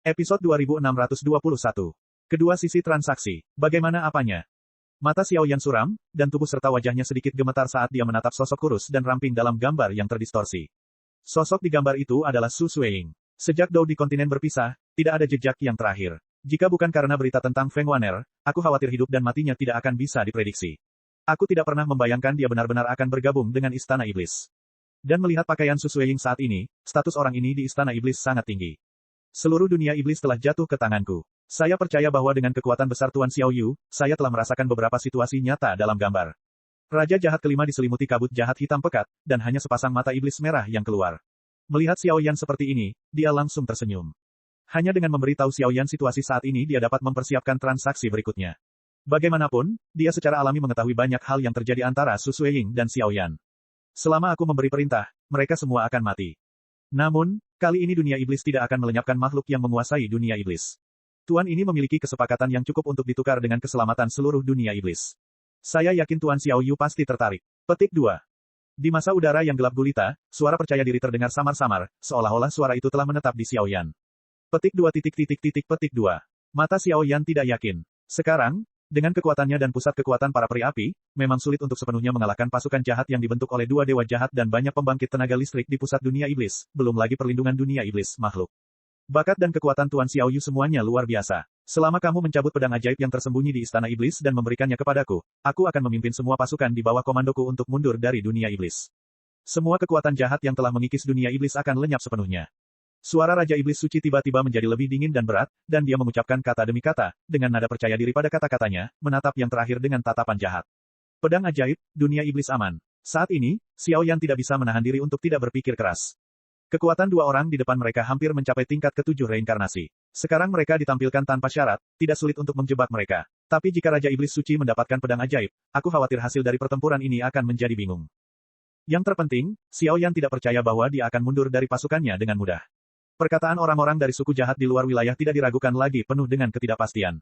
Episode 2621. Kedua sisi transaksi. Bagaimana apanya? Mata Xiaoyan suram, dan tubuh serta wajahnya sedikit gemetar saat dia menatap sosok kurus dan ramping dalam gambar yang terdistorsi. Sosok di gambar itu adalah Su Suiying. Sejak Dou di kontinen berpisah, tidak ada jejak yang terakhir. Jika bukan karena berita tentang Feng Wan'er, aku khawatir hidup dan matinya tidak akan bisa diprediksi. Aku tidak pernah membayangkan dia benar-benar akan bergabung dengan Istana Iblis. Dan melihat pakaian Su Suiying saat ini, status orang ini di Istana Iblis sangat tinggi. Seluruh dunia iblis telah jatuh ke tanganku. Saya percaya bahwa dengan kekuatan besar Tuan Xiao Yu, saya telah merasakan beberapa situasi nyata dalam gambar. Raja jahat kelima diselimuti kabut jahat hitam pekat, dan hanya sepasang mata iblis merah yang keluar. Melihat Xiaoyan seperti ini, dia langsung tersenyum. Hanya dengan memberitahu Xiaoyan situasi saat ini dia dapat mempersiapkan transaksi berikutnya. Bagaimanapun, dia secara alami mengetahui banyak hal yang terjadi antara Su Suiying dan Xiaoyan. Selama aku memberi perintah, mereka semua akan mati. Namun, kali ini dunia iblis tidak akan melenyapkan makhluk yang menguasai dunia iblis. Tuan ini memiliki kesepakatan yang cukup untuk ditukar dengan keselamatan seluruh dunia iblis. Saya yakin Tuan Xiao Yu pasti tertarik. Petik 2. Di masa udara yang gelap gulita, suara percaya diri terdengar samar-samar, seolah-olah suara itu telah menetap di Xiaoyan. Petik 2. Petik 2. Mata Xiaoyan tidak yakin. Sekarang, dengan kekuatannya dan pusat kekuatan para peri api, memang sulit untuk sepenuhnya mengalahkan pasukan jahat yang dibentuk oleh dua dewa jahat dan banyak pembangkit tenaga listrik di pusat dunia iblis, belum lagi perlindungan dunia iblis, makhluk. Bakat dan kekuatan Tuan Xiao Yu semuanya luar biasa. Selama kamu mencabut pedang ajaib yang tersembunyi di Istana Iblis dan memberikannya kepadaku, aku akan memimpin semua pasukan di bawah komandoku untuk mundur dari dunia iblis. Semua kekuatan jahat yang telah mengikis dunia iblis akan lenyap sepenuhnya. Suara Raja Iblis Suci tiba-tiba menjadi lebih dingin dan berat, dan dia mengucapkan kata demi kata, dengan nada percaya diri pada kata-katanya, menatap yang terakhir dengan tatapan jahat. Pedang ajaib, dunia iblis aman. Saat ini, Xiaoyan tidak bisa menahan diri untuk tidak berpikir keras. Kekuatan dua orang di depan mereka hampir mencapai tingkat ke-7 reinkarnasi. Sekarang mereka ditampilkan tanpa syarat, tidak sulit untuk menjebak mereka. Tapi jika Raja Iblis Suci mendapatkan pedang ajaib, aku khawatir hasil dari pertempuran ini akan menjadi bingung. Yang terpenting, Xiaoyan tidak percaya bahwa dia akan mundur dari pasukannya dengan mudah. Perkataan orang-orang dari suku jahat di luar wilayah tidak diragukan lagi penuh dengan ketidakpastian.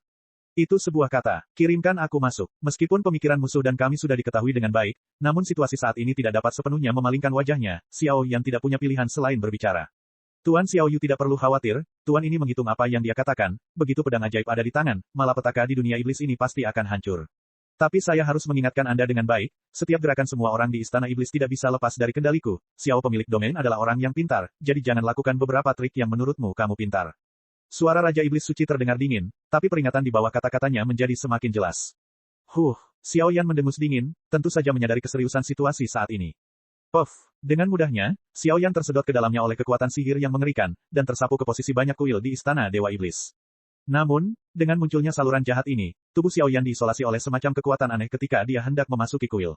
Itu sebuah kata, kirimkan aku masuk. Meskipun pemikiran musuh dan kami sudah diketahui dengan baik, namun situasi saat ini tidak dapat sepenuhnya memalingkan wajahnya, Xiao yang tidak punya pilihan selain berbicara. Tuan Xiao Yu tidak perlu khawatir, Tuan ini menghitung apa yang dia katakan, begitu pedang ajaib ada di tangan, malapetaka di dunia iblis ini pasti akan hancur. Tapi saya harus mengingatkan Anda dengan baik, setiap gerakan semua orang di Istana Iblis tidak bisa lepas dari kendaliku. Xiao pemilik domain adalah orang yang pintar, jadi jangan lakukan beberapa trik yang menurutmu kamu pintar. Suara Raja Iblis Suci terdengar dingin, tapi peringatan di bawah kata-katanya menjadi semakin jelas. Xiaoyan mendengus dingin, tentu saja menyadari keseriusan situasi saat ini. Dengan mudahnya, Xiaoyan tersedot ke dalamnya oleh kekuatan sihir yang mengerikan, dan tersapu ke posisi banyak kuil di Istana Dewa Iblis. Namun, dengan munculnya saluran jahat ini, tubuh Xiaoyan diisolasi oleh semacam kekuatan aneh ketika dia hendak memasuki kuil.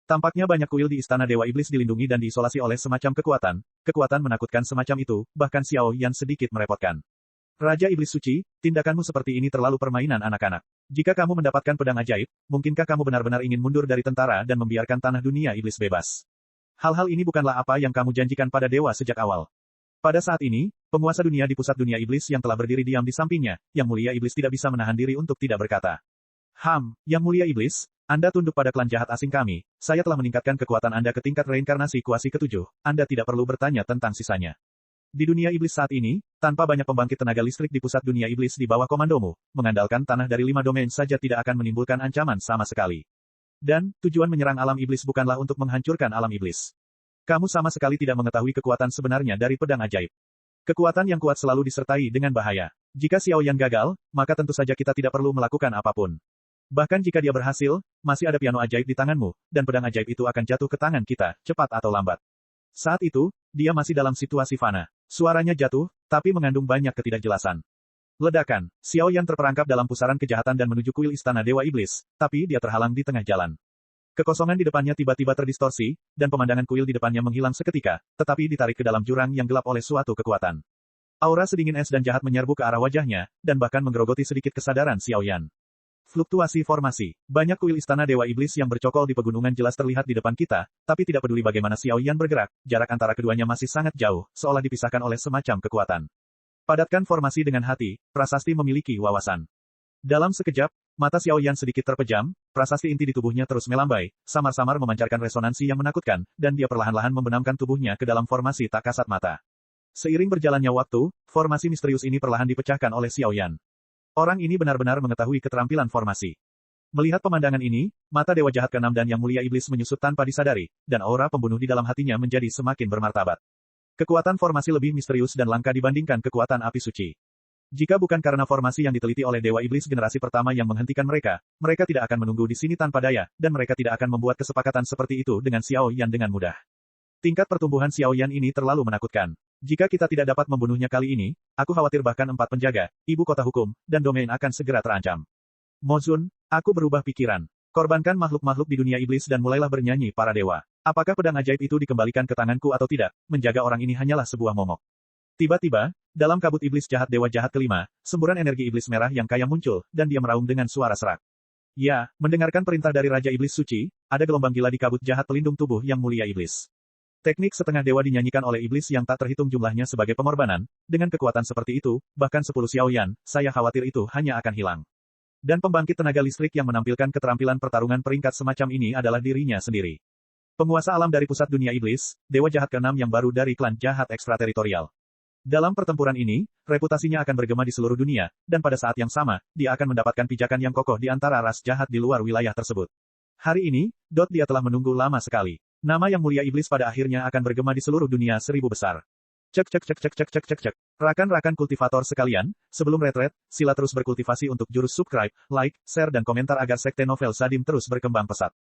Tampaknya banyak kuil di Istana Dewa Iblis dilindungi dan diisolasi oleh semacam kekuatan menakutkan semacam itu, bahkan Xiaoyan sedikit merepotkan. Raja Iblis Suci, tindakanmu seperti ini terlalu permainan anak-anak. Jika kamu mendapatkan pedang ajaib, mungkinkah kamu benar-benar ingin mundur dari tentara dan membiarkan tanah dunia iblis bebas? Hal-hal ini bukanlah apa yang kamu janjikan pada dewa sejak awal. Pada saat ini, penguasa dunia di pusat dunia iblis yang telah berdiri diam di sampingnya, Yang Mulia Iblis tidak bisa menahan diri untuk tidak berkata. Yang Mulia Iblis, Anda tunduk pada klan jahat asing kami, saya telah meningkatkan kekuatan Anda ke tingkat reinkarnasi kuasi ke-7, Anda tidak perlu bertanya tentang sisanya. Di dunia iblis saat ini, tanpa banyak pembangkit tenaga listrik di pusat dunia iblis di bawah komandomu, mengandalkan tanah dari 5 domain saja tidak akan menimbulkan ancaman sama sekali. Dan, tujuan menyerang alam iblis bukanlah untuk menghancurkan alam iblis. Kamu sama sekali tidak mengetahui kekuatan sebenarnya dari pedang ajaib. Kekuatan yang kuat selalu disertai dengan bahaya. Jika Xiaoyan gagal, maka tentu saja kita tidak perlu melakukan apapun. Bahkan jika dia berhasil, masih ada piano ajaib di tanganmu, dan pedang ajaib itu akan jatuh ke tangan kita, cepat atau lambat. Saat itu, dia masih dalam situasi fana. Suaranya jatuh, tapi mengandung banyak ketidakjelasan. Ledakan, Xiaoyan terperangkap dalam pusaran kejahatan dan menuju kuil Istana Dewa Iblis, tapi dia terhalang di tengah jalan. Kekosongan di depannya tiba-tiba terdistorsi, dan pemandangan kuil di depannya menghilang seketika, tetapi ditarik ke dalam jurang yang gelap oleh suatu kekuatan. Aura sedingin es dan jahat menyerbu ke arah wajahnya, dan bahkan menggerogoti sedikit kesadaran Xiaoyan. Fluktuasi formasi. Banyak kuil Istana Dewa Iblis yang bercokol di pegunungan jelas terlihat di depan kita, tapi tidak peduli bagaimana Xiaoyan bergerak, jarak antara keduanya masih sangat jauh, seolah dipisahkan oleh semacam kekuatan. Padatkan formasi dengan hati, prasasti memiliki wawasan. Dalam sekejap, mata Xiaoyan sedikit terpejam, prasasti inti di tubuhnya terus melambai, samar-samar memancarkan resonansi yang menakutkan, dan dia perlahan-lahan membenamkan tubuhnya ke dalam formasi tak kasat mata. Seiring berjalannya waktu, formasi misterius ini perlahan dipecahkan oleh Xiao Yan. Orang ini benar-benar mengetahui keterampilan formasi. Melihat pemandangan ini, mata Dewa Jahat ke-6 dan Yang Mulia Iblis menyusut tanpa disadari, dan aura pembunuh di dalam hatinya menjadi semakin bermartabat. Kekuatan formasi lebih misterius dan langka dibandingkan kekuatan api suci. Jika bukan karena formasi yang diteliti oleh Dewa Iblis generasi pertama yang menghentikan mereka, mereka tidak akan menunggu di sini tanpa daya, dan mereka tidak akan membuat kesepakatan seperti itu dengan Xiao Yan dengan mudah. Tingkat pertumbuhan Xiao Yan ini terlalu menakutkan. Jika kita tidak dapat membunuhnya kali ini, aku khawatir bahkan 4 penjaga, ibu kota hukum, dan domain akan segera terancam. Mozun, aku berubah pikiran. Korbankan makhluk-makhluk di dunia iblis dan mulailah bernyanyi para dewa. Apakah pedang ajaib itu dikembalikan ke tanganku atau tidak, menjaga orang ini hanyalah sebuah momok. Tiba-tiba, dalam kabut iblis jahat Dewa Jahat kelima, semburan energi iblis merah yang kaya muncul, dan dia meraung dengan suara serak. Ya, mendengarkan perintah dari Raja Iblis Suci, ada gelombang gila di kabut jahat pelindung tubuh yang mulia iblis. Teknik setengah dewa dinyanyikan oleh iblis yang tak terhitung jumlahnya sebagai pengorbanan, dengan kekuatan seperti itu, bahkan 10 Xiao Yan, saya khawatir itu hanya akan hilang. Dan pembangkit tenaga listrik yang menampilkan keterampilan pertarungan peringkat semacam ini adalah dirinya sendiri. Penguasa alam dari pusat dunia iblis, Dewa Jahat ke-6 yang baru dari klan jahat ekstrateritorial. Dalam pertempuran ini, reputasinya akan bergema di seluruh dunia, dan pada saat yang sama, dia akan mendapatkan pijakan yang kokoh di antara ras jahat di luar wilayah tersebut. Hari ini, dia telah menunggu lama sekali. Nama yang mulia iblis pada akhirnya akan bergema di seluruh dunia 1000 besar. Cek cek cek cek cek cek cek cek. Rakan-rakan kultivator sekalian, sebelum retret, sila terus berkultivasi untuk jurus subscribe, like, share dan komentar agar sekte novel Sadim terus berkembang pesat.